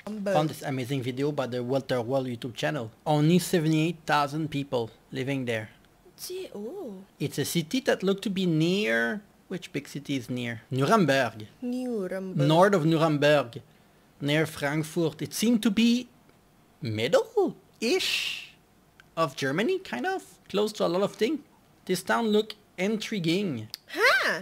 Found this amazing video by the Walter Wall YouTube channel. Only 78,000 people living there. Oh. It's a city that looked to be near... Which big city is near? Nuremberg. North of Nuremberg. Near Frankfurt. It seemed to be middle-ish of Germany, kind of. Close to a lot of things. This town look intriguing. Huh?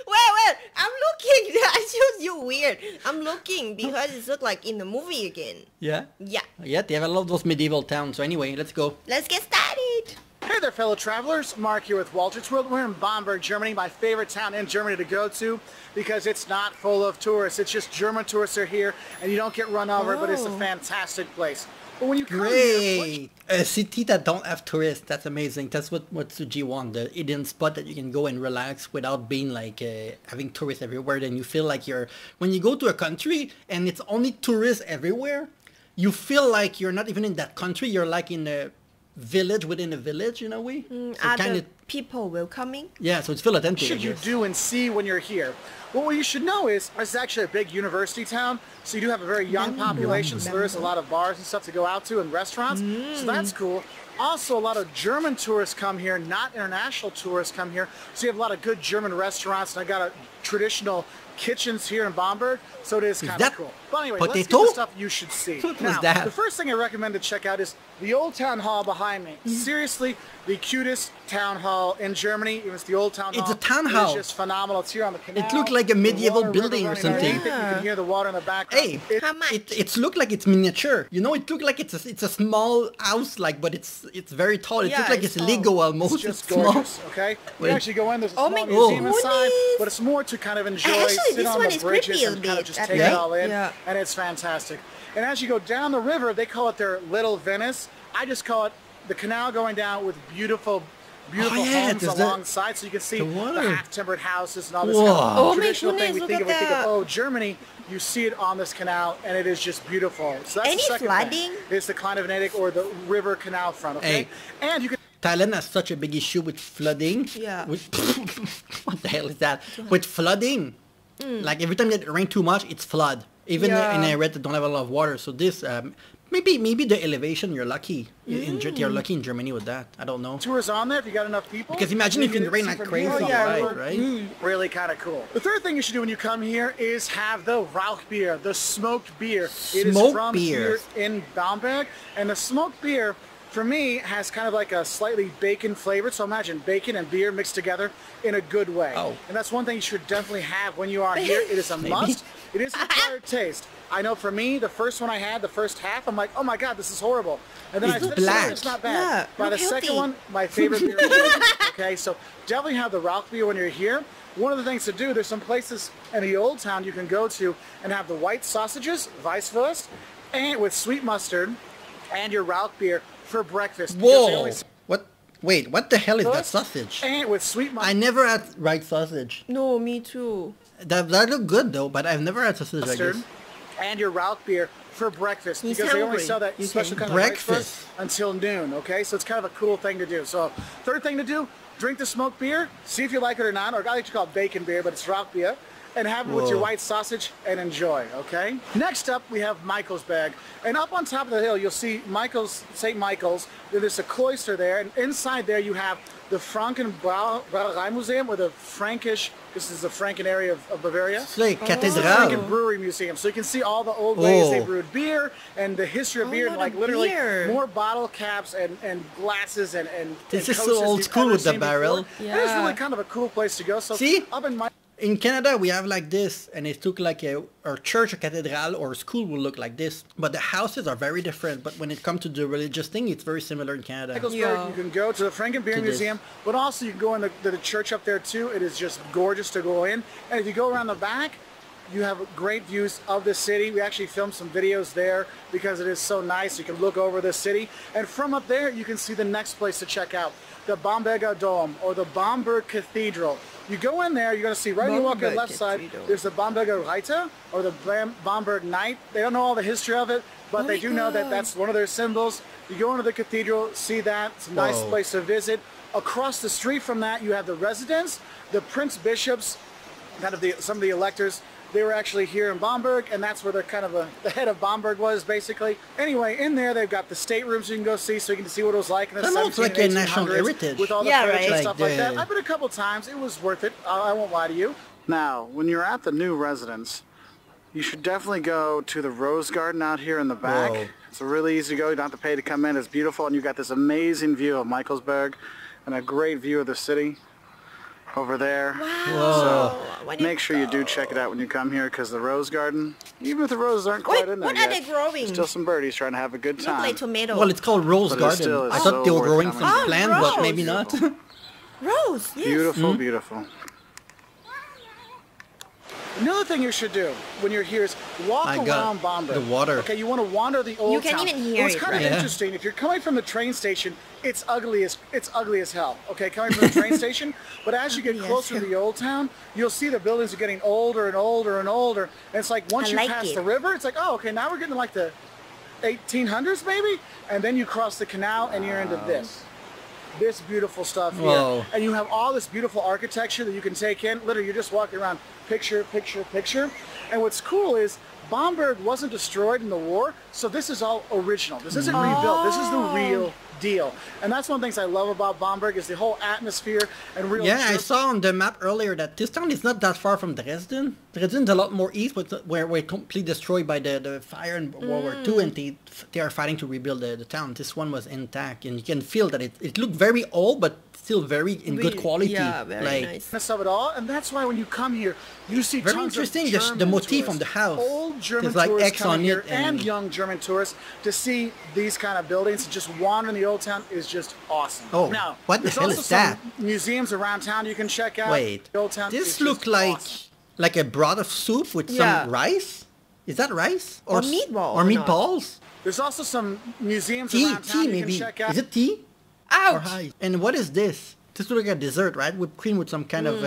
Wait, I'm looking. I choose you weird. I'm looking because it looks like in the movie again. Yeah? Yeah. Yeah, they have a lot of those medieval towns. So anyway, let's go. Let's get started. Hey there, fellow travelers. Mark here with Walter's World. We're in Bamberg, Germany, my favorite town in Germany to go to because it's not full of tourists. It's just German tourists are here and you don't get run over, but it's a fantastic place. But when you come Great! A city that don't have tourists. That's amazing. That's what Suji wants. The hidden spot that you can go and relax without being like having tourists everywhere. Then you feel like you're... When you go to a country and it's only tourists everywhere, you feel like you're not even in that country. You're like in a village within a village in a way. So Are kind the of... people welcoming? Yeah, so it's feel authentic. should you do and see when you're here? Well, what you should know is it's actually a big university town, so you do have a very young population, so there is a lot of bars and stuff to go out to and restaurants, so that's cool. Also, a lot of German tourists come here, not international tourists come here, so you have a lot of good German restaurants, and I got a traditional kitchens here in Bamberg, so it is kind of cool. But anyway, let's get the stuff you should see. Now, the first thing I recommend to check out is the old town hall behind me. Seriously, the cutest town hall in Germany. It was the old town hall. It's a town hall. It's just phenomenal. It's here on the canal. It looked like a medieval building or something. You can hear the water in the background. Hey, How much? It's looked like it's miniature. You know, it looked like it's a small house, like, but it's very tall. It looks like it's Lego almost. It's just gorgeous, okay? You actually go in, there's a small museum inside, but it's more to kind of enjoy, sit on the bridges and kind of just take it all in, and it's fantastic. And as you go down the river, they call it their Little Venice. I just call it the canal going down with beautiful homes alongside, so you can see the half-timbered houses and all this kind of traditional thing we think of, Germany, you see it on this canal, and it is just beautiful. So that's the second thing. It's the Kleinvenedig or the river canal front, okay? And you can... Thailand has such a big issue with flooding. Yeah. What the hell is that? With flooding. Like every time it rains too much, it's flood. Even in a area that don't have a lot of water. So this... Maybe the elevation, you're lucky. You're lucky in Germany with that. I don't know. Tours on there if you got enough people. Because imagine if it can rain like crazy, right? Really kind of cool. The third thing you should do when you come here is have the Rauchbier, the smoked beer. It is from here in Bamberg. And the smoked beer, for me, has kind of like a slightly bacon flavor. So imagine bacon and beer mixed together in a good way. And that's one thing you should definitely have when you are here. It is a must. It is an acquired taste. I know for me, the first one I had, the first half, I'm like, oh my god, this is horrible. And then I finished it, it's not bad. By the second one, my favorite beer is okay, so definitely have the Rauch beer when you're here. One of the things to do, there's some places in the old town you can go to and have the white sausages, Weisswurst, and with sweet mustard, and your Rauch beer for breakfast. Whoa! What? Wait, what the hell is that sausage? And with sweet mustard. I never had white sausage. No, me too. That look good though, but I've never had sausage like this. And your Rauch beer for breakfast because they only sell that special kind of breakfast until noon, okay? So it's kind of a cool thing to do. So third thing to do, drink the smoked beer, see if you like it or not, or I like to call it bacon beer, but it's Rauch beer, and have it with your white sausage and enjoy, okay? Next up, we have Michaelsberg. And up on top of the hill, you'll see St. Michael's. There's a cloister there, and inside there you have the Frankenbrauerei Museum, or the Frankish, this is the Franken area of Bavaria. It's like Cathedral. Franken Brewery Museum. So you can see all the old ways they brewed beer and the history of beer, and like literally more bottle caps and glasses and this is so old school with the barrel. Yeah. It is really kind of a cool place to go. So see? Up in my... In Canada, we have like this, and it look like a church, a cathedral, or a school will look like this. But the houses are very different. But when it comes to the religious thing, it's very similar in Canada. You can go to the Franken Beer Museum, but also you can go in the church up there too. It is just gorgeous to go in. And if you go around the back, you have great views of the city. We actually filmed some videos there because it is so nice. You can look over the city. And from up there, you can see the next place to check out, the Bamberger Dome, or the Bamberg Cathedral. You go in there, you're going to see right when you walk on the left side, there's the Bamberger Reiter, or the Bamberg Knight. They don't know all the history of it, but they do know that that's one of their symbols. You go into the cathedral, see that. It's a nice place to visit. Across the street from that, you have the residence, the Prince Bishops, kind of some of the electors They were actually here in Bamberg, and that's where the head of Bamberg was, basically. Anyway, in there they've got the staterooms you can go see, so you can see what it was like in the 1700s, like a national heritage. with all the furniture and Like stuff like that. I've been a couple times. It was worth it. I won't lie to you. Now, when you're at the new residence, you should definitely go to the Rose Garden out here in the back. Whoa. It's really easy to go. You don't have to pay to come in. It's beautiful, and you've got this amazing view of Michaelsburg and a great view of the city over there. Wow. So make sure you do check it out when you come here, because the Rose Garden, even if the roses aren't quite in there what yet, are they growing? there's still some birdies trying to have a good Look time. like tomato. Well, it's called Rose But it Garden. still is I thought they so were growing worth some coming. plants, rose. but maybe not. Rose, yes. Beautiful, beautiful. Another thing you should do when you're here is walk around Bamberg. The water. Okay, you want to wander the old You can town. even hear What's it, kind of right? interesting, if you're coming from the train station, it's ugly as hell. Okay, coming from the train station. But as you get Yes. closer to the old town, you'll see the buildings are getting older and older and older. And it's like once I you like pass it. the river, it's like, oh, okay, now we're getting like the 1800s maybe, and then you cross the canal and you're into this beautiful stuff here. Whoa. And you have all this beautiful architecture that you can take in. Literally, you're just walking around, picture, picture, picture. And what's cool is Bamberg wasn't destroyed in the war, so this is all original. This isn't rebuilt. This is the real deal. And that's one of the things I love about Bamberg is the whole atmosphere and real. Yeah, I saw on the map earlier that this town is not that far from Dresden. Dresden's a lot more east, but where we're completely destroyed by the fire in World War II, and they are fighting to rebuild the town. This one was intact, and you can feel that it looked very old, but still very in good quality. Yeah, very nice. Of it all, and that's why when you come here, you see Very tons interesting, of the German motif tourists, on the house. old German There's like tourists X coming on here, it and and- young German tourists to see these kind of buildings. Just wandering the old town is just awesome. Oh, now, what the there's hell also is that? some museums around town you can check out. Wait, The old town is this just look like awesome. a broth of soup with Yeah. some rice? Is that rice? Or s- meatball Or or not? meatballs? There's also some museums Tea, around town you maybe. can check out. Is it tea? Or Ouch! rice? And what is this? This looks like a dessert, right? Whipped cream with some kind of...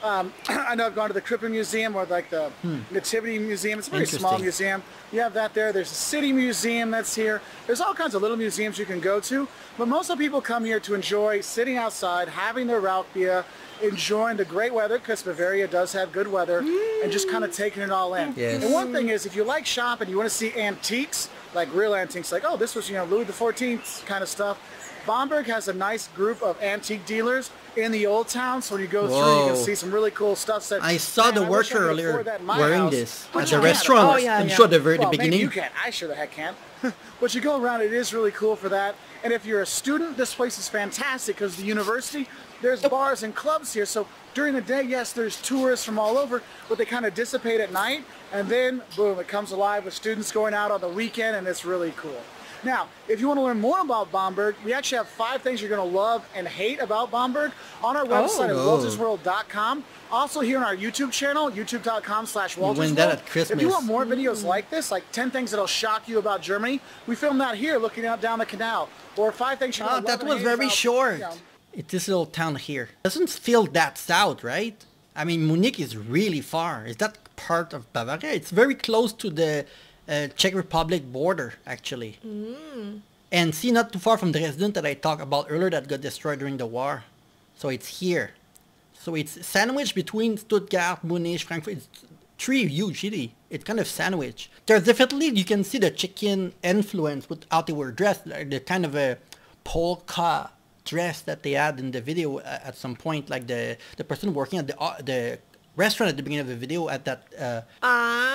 I know I've gone to the Krippen Museum or like the Nativity Museum. It's a very small Interesting. museum. You have that there. There's a city museum that's here. There's all kinds of little museums you can go to. But most of the people come here to enjoy sitting outside, having their Rauchbier, enjoying the great weather, because Bavaria does have good weather, and just kind of taking it all in. Yes. And one thing is, if you like shopping, you want to see antiques, like real antiques, like, oh, this was, Louis XIV kind of stuff. Bamberg has a nice group of antique dealers in the old town, so when you go through, you can Whoa. see some really cool stuff. That, I saw "Man, the I wish I worker could earlier afford that in my wearing house." this But at you the can. restaurant. Oh, yeah, I'm yeah. sure at the very Well, maybe beginning. you can. I sure the heck can. But you go around, it is really cool for that. And if you're a student, this place is fantastic because the university, there's bars and clubs here. So during the day, yes, there's tourists from all over, but they kind of dissipate at night. And then, boom, it comes alive with students going out on the weekend, and it's really cool. Now, if you want to learn more about Bamberg, we actually have 5 things you're going to love and hate about Bamberg on our website at waltersworld.com. Also here on our YouTube channel, youtube.com/waltersworld. win that at Christmas. If you want more videos like this, like 10 things that'll shock you about Germany, we filmed that here looking out down the canal. Or 5 things you're going to love that and was hate very about, short. It's this little town here. Doesn't feel that south, right? I mean, Munich is really far. Is that part of Bavaria? It's very close to the Czech Republic border, actually. And see, not too far from Dresden that I talked about earlier that got destroyed during the war. So it's here. So it's sandwiched between Stuttgart, Munich, Frankfurt. It's 3 huge cities. It's kind of sandwiched. There's definitely, you can see the Czechian influence with how they were dressed. Like the kind of a polka dress that they had in the video at some point. Like the person working at the restaurant at the beginning of the video at that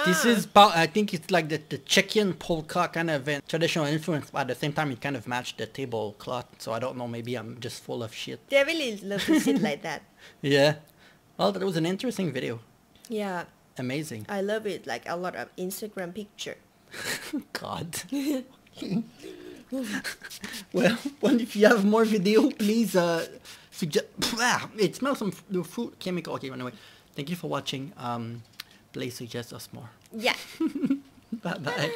this is I think it's like the Czechian polka kind of traditional influence, but at the same time it kind of matched the tablecloth, so I don't know, maybe I'm just full of shit. They really love to sit like that. Yeah, well, that was an interesting video. Yeah, Amazing. I love it. Like a lot of Instagram picture. God. Well, if you have more video, please suggest. It smells some food chemical. Okay, anyway, thank you for watching. Please suggest us more. Yeah. Bye bye.